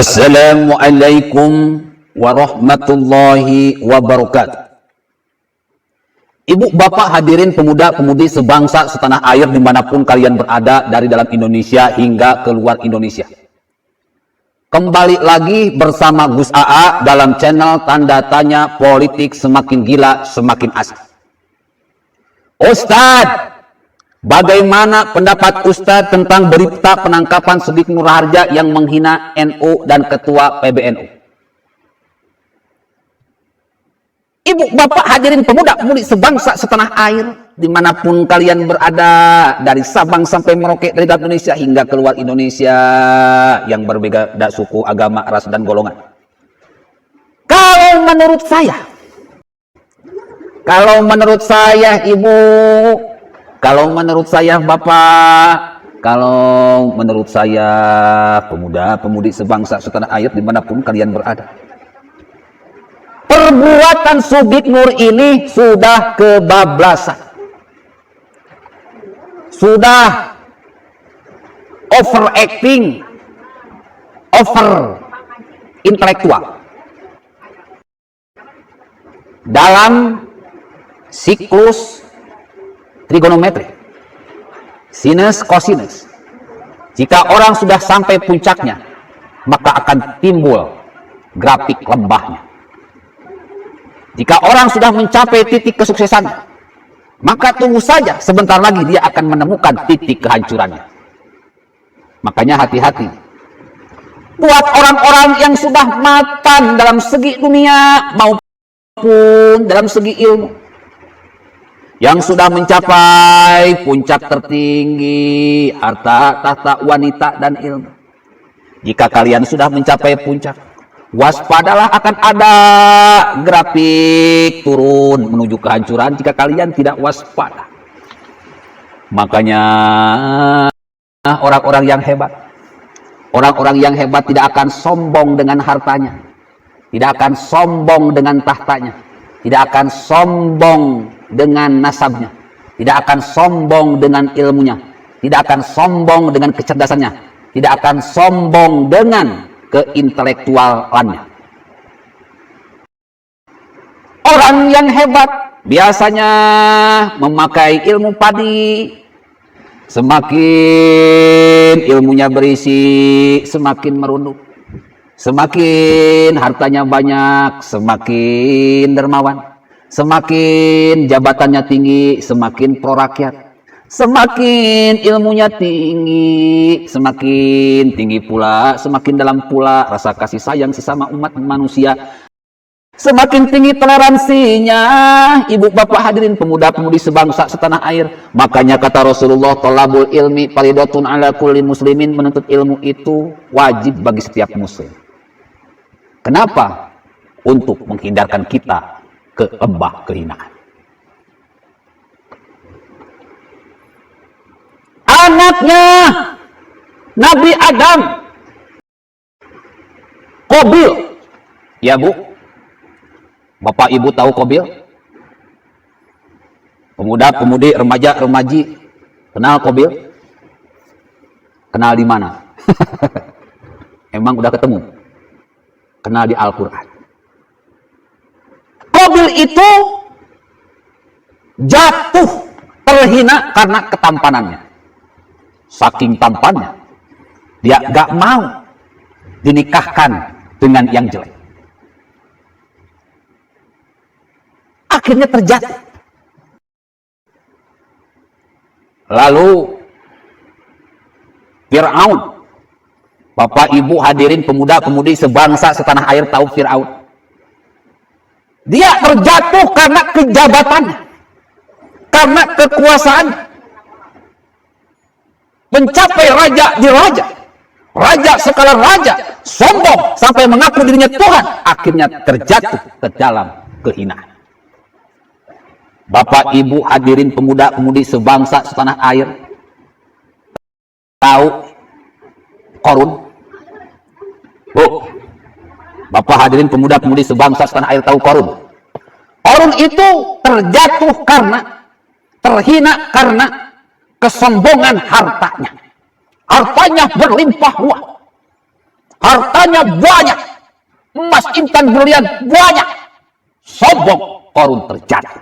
Assalamualaikum warahmatullahi wabarakatuh. Ibu, bapak, hadirin pemuda-pemudi sebangsa setanah air dimanapun kalian berada, dari dalam Indonesia hingga keluar Indonesia. Kembali lagi bersama Gus AA dalam channel Tanda Tanya Politik Semakin Gila Semakin Asik. Ustadz, bagaimana pendapat Ustadz tentang berita penangkapan Siddiq Nur Harja yang menghina NU dan Ketua PBNU? Ibu, bapak, hadirin pemuda-pemudi sebangsa setanah air dimanapun kalian berada, dari Sabang sampai Merauke, dari Indonesia hingga keluar Indonesia, yang berbeda suku, agama, ras, dan golongan. Kalau menurut saya, ibu, kalau menurut saya bapak, kalau menurut saya pemuda-pemudi sebangsa setanah air dimanapun kalian berada, perbuatan Siddiq Nur ini sudah kebablasan, sudah overacting, over intelektual dalam siklus trigonometri, sinus kosinus. Jika orang sudah sampai puncaknya, maka akan timbul grafik lembahnya. Jika orang sudah mencapai titik kesuksesan, maka tunggu saja, sebentar lagi dia akan menemukan titik kehancurannya. Makanya hati-hati buat orang-orang yang sudah mapan dalam segi dunia maupun dalam segi ilmu, yang sudah mencapai puncak tertinggi, harta, tahta, wanita, dan ilmu. Jika kalian sudah mencapai puncak, waspadalah, akan ada grafik turun menuju kehancuran jika kalian tidak waspada. Makanya orang-orang yang hebat tidak akan sombong dengan hartanya, tidak akan sombong dengan tahtanya, tidak akan sombong dengan nasabnya, tidak akan sombong dengan ilmunya, tidak akan sombong dengan kecerdasannya, tidak akan sombong dengan keintelektualannya. Orang yang hebat biasanya memakai ilmu padi. Semakin ilmunya berisi, semakin merunduk. Semakin hartanya banyak, semakin dermawan. Semakin jabatannya tinggi, semakin prorakyat. Semakin ilmunya tinggi, semakin tinggi pula, semakin dalam pula rasa kasih sayang sesama umat manusia. Semakin tinggi toleransinya, ibu, bapak, hadirin pemuda-pemudi sebangsa setanah air. Makanya kata Rasulullah, thalabul ilmi faridatun ala kulli muslimin, menuntut ilmu itu wajib bagi setiap muslim. Kenapa? Untuk menghindarkan kita ke lembah kehinaan. Anaknya Nabi Adam, Qabil. Ya bu, bapak ibu tahu Qabil? Pemuda-pemudi, remaja-remaji kenal Qabil? Kenal di mana? Emang udah ketemu? Kenal di Al-Quran. Qabil itu jatuh terhina karena ketampanannya. Saking tampannya, dia gak mau dinikahkan dengan yang jelek. Akhirnya terjatuh. Lalu Fir'aun, bapak ibu hadirin pemuda-pemudi sebangsa setanah air tahu Fir'aun. Dia terjatuh karena kejabatannya, karena kekuasaannya. Mencapai raja di raja, raja sekala raja, sombong sampai mengaku dirinya Tuhan, akhirnya terjatuh ke dalam kehinaan. Bapak ibu hadirin pemuda-pemudi sebangsa setanah air tahu Qarun? Bu, bapak hadirin pemuda-pemudi sebangsa setanah air tahu Qarun? Qarun itu terjatuh karena, terhina karena kesombongan hartanya. Hartanya berlimpah ruah. Harta hartanya banyak, emas, intan, berlian banyak. Sombong, Qarun terjatuh.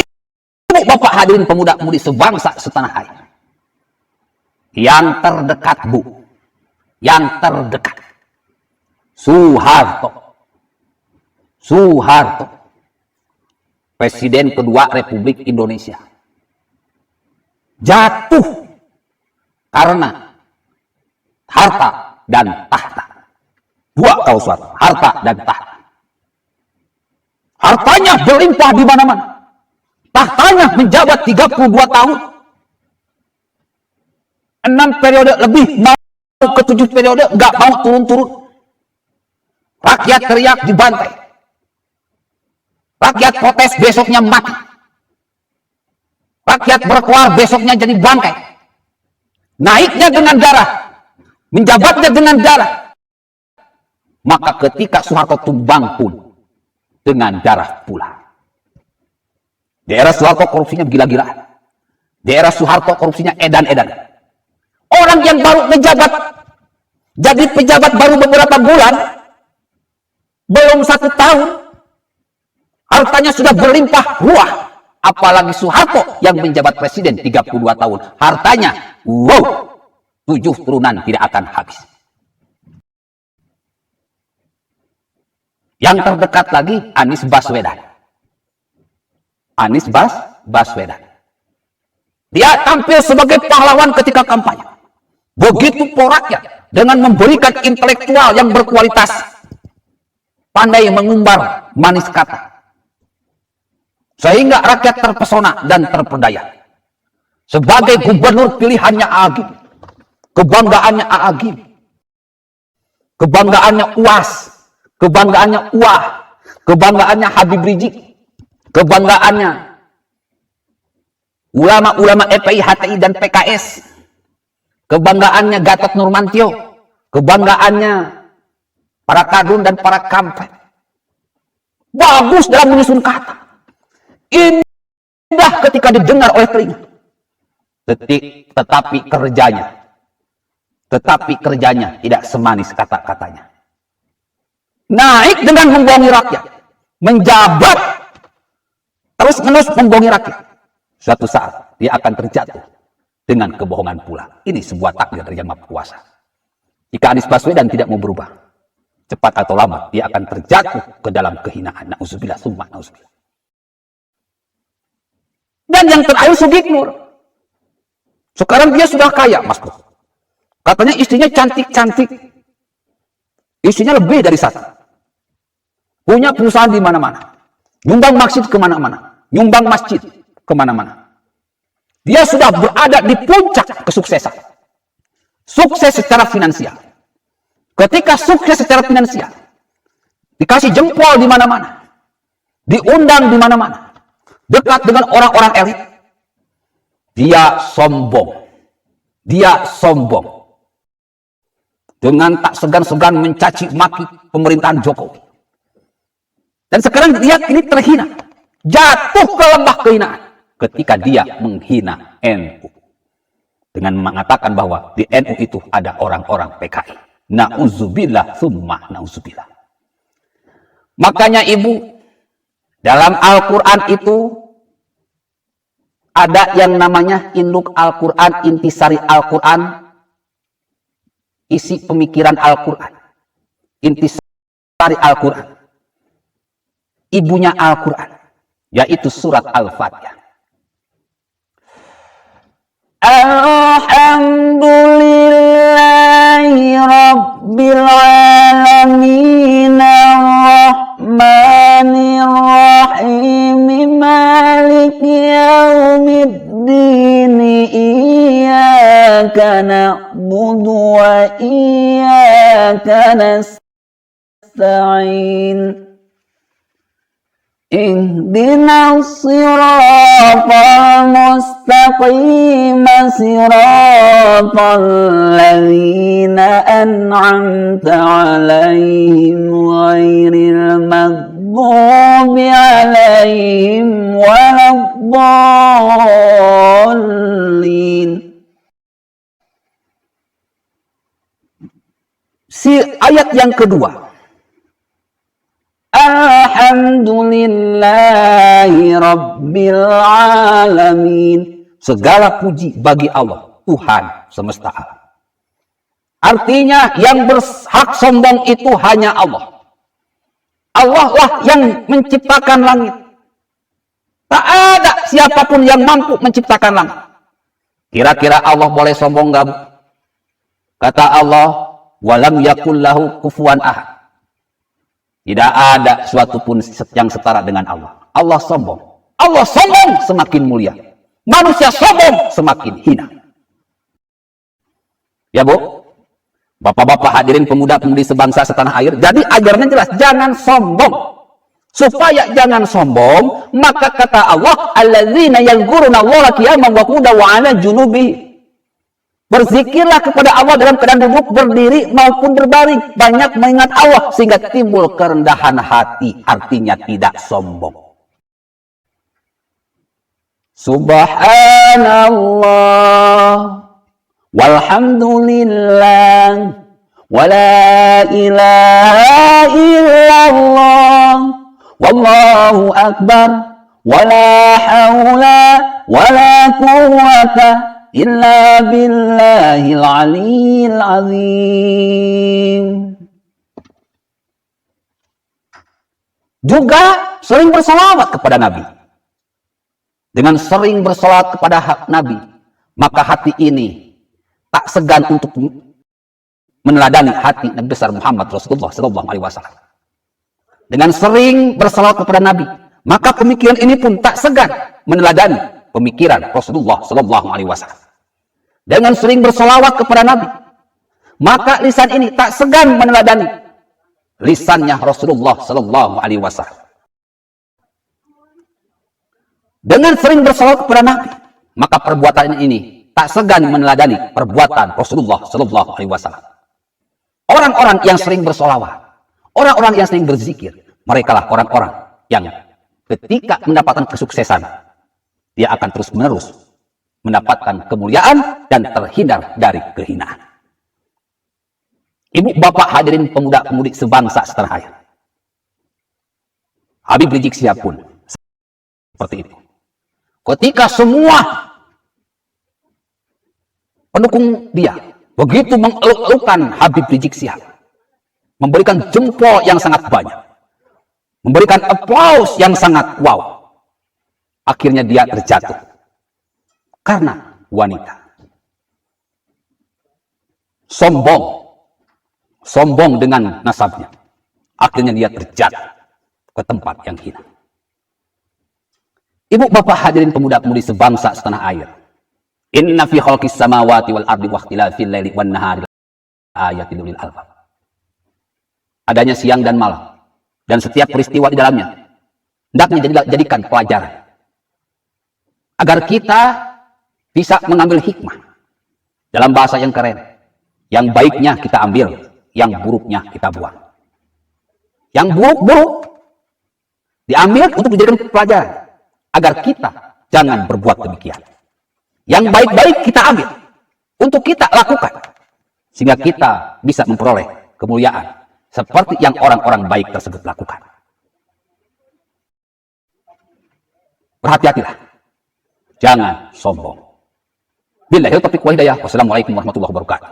Ibu bapak hadirin pemuda-pemudi sebangsa setanah air. Yang terdekat, Bu. Yang terdekat. Soeharto. Presiden kedua Republik Indonesia. Jatuh karena harta dan tahta. Dua kausuat, harta dan tahta. Hartanya berlimpah di mana-mana. Tahtanya menjabat 32 tahun. 6 periode lebih, mau ke 7 periode, nggak mau turun-turun. Rakyat teriak dibantai. Rakyat protes, besoknya mati. Rakyat berkuar, besoknya jadi bangkai. Naiknya dengan darah, menjabatnya dengan darah. Maka ketika Soeharto tumbang pun dengan darah pula. Di era Soeharto korupsinya gila-gilaan. Di era Soeharto korupsinya edan-edan. Orang yang baru menjabat, jadi pejabat baru beberapa bulan, belum 1 tahun, hartanya sudah berlimpah ruah. Apalagi Soeharto yang menjabat presiden 32 tahun. Hartanya, wow, 7 turunan tidak akan habis. Yang terdekat lagi, Anies Baswedan. Anies Baswedan. Dia tampil sebagai pahlawan ketika kampanye. Begitu poraknya dengan memberikan intelektual yang berkualitas. Pandai mengumbar manis kata. Sehingga rakyat terpesona dan terperdaya. Sebagai gubernur pilihannya Agim. Kebanggaannya Agim. Kebanggaannya UAS. Kebanggaannya UAH. Kebanggaannya Habib Rizik. Kebanggaannya ulama-ulama FPI, HTI, dan PKS. Kebanggaannya Gatot Nurmantio. Kebanggaannya para kadrun dan para kampret. Bagus dalam menyusun kata. Indah ketika didengar oleh telinga. Tetapi kerjanya tidak semanis kata-katanya. Naik dengan membohongi rakyat. Menjabat terus-menerus membohongi rakyat. Suatu saat dia akan terjatuh dengan kebohongan pula. Ini sebuah takdir dari Yang Maha Kuasa. Jika Anies Baswedan tidak mau berubah, cepat atau lama dia akan terjatuh ke dalam kehinaan. Na'udzubillah, summa na'udzubillah. Dan yang terakhir Sugiknur. Sekarang dia sudah kaya, Mas Bro. Katanya istrinya cantik-cantik. Istrinya lebih dari 1. Punya perusahaan di mana-mana. Nyumbang masjid kemana-mana. Nyumbang masjid kemana-mana. Dia sudah berada di puncak kesuksesan. Sukses secara finansial. Ketika sukses secara finansial, dikasih jempol di mana-mana. Diundang di mana-mana. Dekat dengan orang-orang elit. Dia sombong. Dengan tak segan-segan mencaci maki pemerintahan Jokowi. Dan sekarang dia ini terhina. Jatuh ke lembah kehinaan. Ketika dia menghina NU. Dengan mengatakan bahwa di NU itu ada orang-orang PKI. Na'udzubillah, summa na'udzubillah. Makanya Ibu, dalam Al-Quran itu ada yang namanya induk Al-Quran, intisari Al-Quran, isi pemikiran Al-Quran, intisari Al-Quran, ibunya Al-Quran, yaitu surat Al-Fatihah. Alhamdulillahi Rabbil Alamin Ar-Rahmanir Rahim Maliki Yaumiddin Iyyaka na'budu wa iyyaka nasta'in Ihdinas siratal mustaqim siratal ladzina an'amta 'alaihim ghairil maghdubi 'alaihim waladdallin. Si ayat yang kedua. Alhamdulillahi Rabbil Alamin. Segala puji bagi Allah, Tuhan semesta alam. Artinya yang berhak sombong itu hanya Allah. Allah lah yang menciptakan langit. Tak ada siapapun yang mampu menciptakan langit. Kira-kira Allah boleh sombong gak? Kata Allah, walam yakul lahu kufuwan ahad. Tidak ada suatu pun yang setara dengan Allah. Allah sombong. Allah sombong semakin mulia. Manusia sombong semakin hina. Ya Bu? Bapak-bapak hadirin pemuda-pemudi sebangsa setanah air. Jadi ajarannya jelas, jangan sombong. Supaya jangan sombong, maka kata Allah, alladzina yadhkuruna Allaha qiyaman wa qu'udan wa 'ala junubihim. Berzikirlah kepada Allah dalam keadaan duduk, berdiri maupun berbaring. Banyak mengingat Allah sehingga timbul kerendahan hati, artinya tidak sombong. Subhanallah walhamdulillah wala ilaha illallah wallahu akbar wala haula wala quwwata illa billahil aliyyil azim. Juga sering bersalawat kepada Nabi. Dengan sering bersalawat kepada Nabi, maka hati ini tak segan untuk meneladani hati Nabi besar Muhammad Rasulullah SAW. Dengan sering bersalawat kepada Nabi, maka pemikiran ini pun tak segan meneladani pemikiran Rasulullah SAW. Dengan sering bersalawat kepada Nabi, maka lisan ini tak segan meneladani lisannya Rasulullah SAW. Dengan sering bersalawat kepada Nabi, maka perbuatan ini tak segan meneladani perbuatan Rasulullah SAW. Orang-orang yang sering bersolawat, orang-orang yang sering berzikir, mereka lah orang-orang yang ketika mendapatkan kesuksesan, dia akan terus-menerus mendapatkan kemuliaan dan terhindar dari kehinaan. Ibu, bapak, hadirin pemuda-pemudi sebangsa setanah air. Habib Rizik Syihab pun seperti itu. Ketika semua pendukung dia begitu mengeluk-elukan Habib Rizik Syihab, memberikan jempol yang sangat banyak, memberikan aplaus yang sangat wow, akhirnya dia terjatuh karena wanita. Sombong dengan nasabnya, akhirnya dia terjatuh ke tempat yang hina. Ibu, bapak, hadirin pemuda-pemudi sebangsa setanah air. Inna fi khalqis samawati wal ardi wa ikhtilafil laili wan nahari ayatin lil albab. Adanya siang dan malam dan setiap peristiwa di dalamnya hendaknya jadikan pelajaran agar kita bisa mengambil hikmah. Dalam bahasa yang keren, yang baiknya kita ambil, yang buruknya kita buang. Yang buruk-buruk diambil untuk dijadikan pelajaran agar kita jangan berbuat demikian. Yang baik-baik kita ambil untuk kita lakukan sehingga kita bisa memperoleh kemuliaan seperti yang orang-orang baik tersebut lakukan. Berhati-hatilah, jangan sombong. Billahi taufiq wal hidayah. Wassalamualaikum warahmatullahi wabarakatuh.